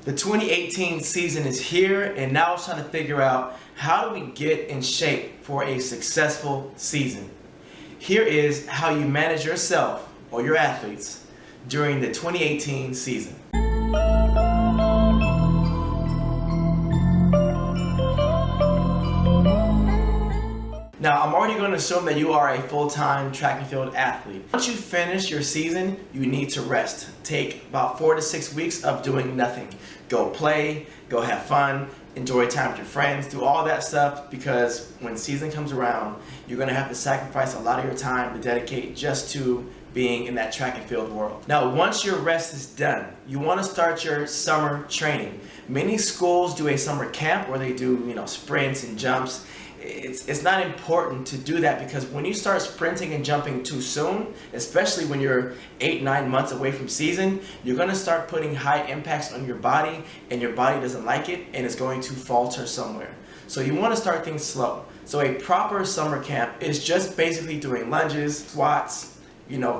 The 2018 season is here, and now it's trying to figure out how do we get in shape for a successful season. Here is how you manage yourself or your athletes during the 2018 season. Now, I'm already going to assume that you are a full-time track and field athlete. Once you finish your season, you need to rest. Take about 4 to 6 weeks of doing nothing. Go play, go have fun, enjoy time with your friends, do all that stuff, because when season comes around, you're going to have to sacrifice a lot of your time to dedicate just to being in that track and field world. Now, once your rest is done, you want to start your summer training. Many schools do a summer camp where they do, sprints and jumps. It's not important to do that, because when you start sprinting and jumping too soon, especially when you're 8-9 months away from season, you're going to start putting high impacts on your body, and your body doesn't like it, and it's going to falter somewhere. So you want to start things slow. So a proper summer camp is just basically doing lunges, squats,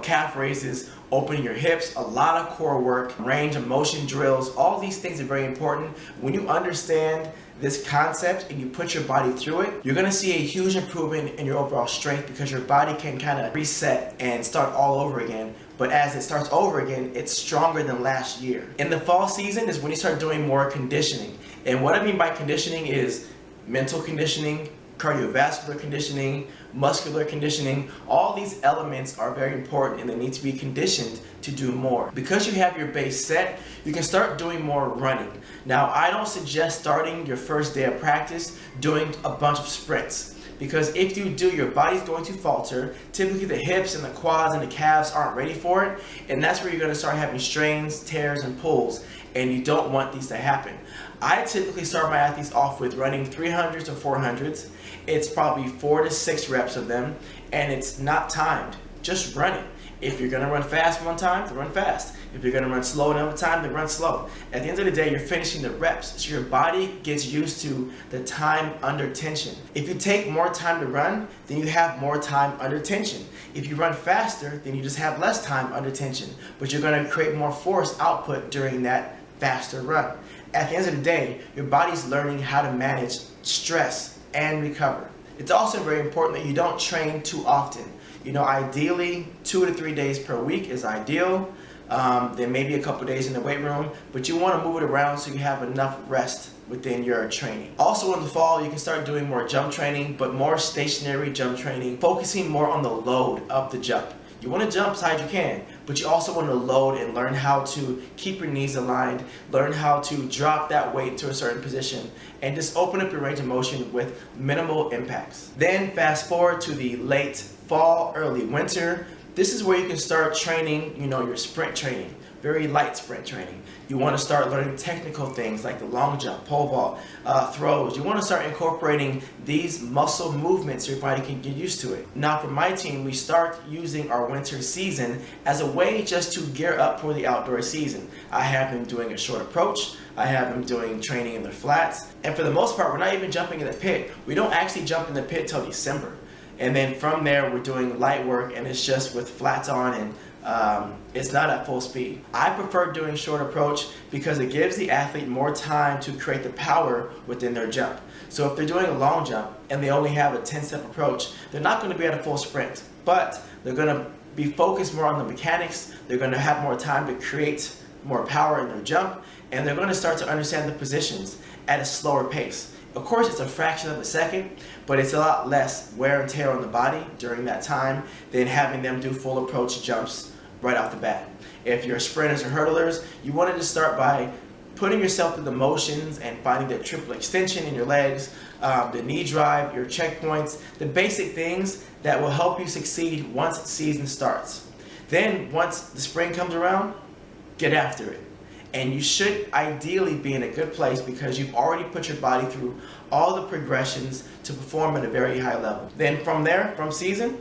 calf raises, opening your hips, a lot of core work, range of motion drills. All these things are very important. When you understand this concept and you put your body through it, you're going to see a huge improvement in your overall strength, because your body can kind of reset and start all over again. But as it starts over again, it's stronger than last year. In the fall season is when you start doing more conditioning. And what I mean by conditioning is mental conditioning, cardiovascular conditioning, muscular conditioning. All these elements are very important, and they need to be conditioned to do more. Because you have your base set, you can start doing more running. Now, I don't suggest starting your first day of practice doing a bunch of sprints, because if you do, your body's going to falter. Typically the hips and the quads and the calves aren't ready for it, and that's where you're going to start having strains, tears, and pulls, and you don't want these to happen. I typically start my athletes off with running 300s or 400s. It's probably 4 to 6 reps of them, and it's not timed, just running. If you're gonna run fast one time, then run fast. If you're gonna run slow another time, then run slow. At the end of the day, you're finishing the reps, so your body gets used to the time under tension. If you take more time to run, then you have more time under tension. If you run faster, then you just have less time under tension, but you're gonna create more force output during that faster run. At the end of the day, your body's learning how to manage stress and recover. It's also very important that you don't train too often. Ideally 2 to 3 days per week is ideal. Then maybe a couple days in the weight room, but you want to move it around so you have enough rest within your training. Also in the fall, you can start doing more jump training, but more stationary jump training, focusing more on the load of the jump. You want to jump as high as you can, but you also want to load and learn how to keep your knees aligned, learn how to drop that weight to a certain position, and just open up your range of motion with minimal impacts. Then fast forward to the late fall, early winter. This is where you can start training, your sprint training, very light sprint training. You want to start learning technical things like the long jump, pole vault, throws. You want to start incorporating these muscle movements so your body can get used to it. Now for my team, we start using our winter season as a way just to gear up for the outdoor season. I have them doing a short approach. I have them doing training in the flats. And for the most part, we're not even jumping in the pit. We don't actually jump in the pit till December. And then from there, we're doing light work, and it's just with flats on, and it's not at full speed. I prefer doing short approach because it gives the athlete more time to create the power within their jump. So if they're doing a long jump and they only have a 10-step approach, they're not going to be at a full sprint, but they're going to be focused more on the mechanics. They're going to have more time to create more power in their jump, and they're going to start to understand the positions at a slower pace. Of course, it's a fraction of a second, but it's a lot less wear and tear on the body during that time than having them do full approach jumps right off the bat. If you're sprinters or hurdlers, you wanted to start by putting yourself through the motions and finding the triple extension in your legs, the knee drive, your checkpoints, the basic things that will help you succeed once season starts. Then once the spring comes around, get after it. And you should ideally be in a good place because you've already put your body through all the progressions to perform at a very high level. Then from there, from season,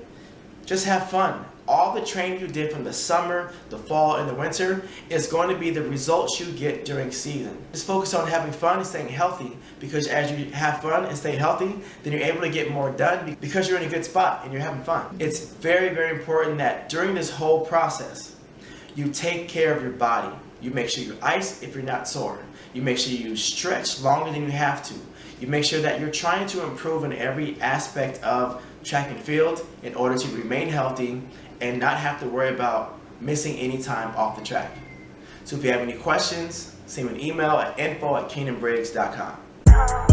just have fun. All the training you did from the summer, the fall, and the winter is going to be the results you get during season. Just focus on having fun and staying healthy, because as you have fun and stay healthy, then you're able to get more done because you're in a good spot and you're having fun. It's very, very important that during this whole process, you take care of your body. You make sure you ice if you're not sore. You make sure you stretch longer than you have to. You make sure that you're trying to improve in every aspect of track and field in order to remain healthy and not have to worry about missing any time off the track. So if you have any questions, send me an email at info@KeinanBriggs.com.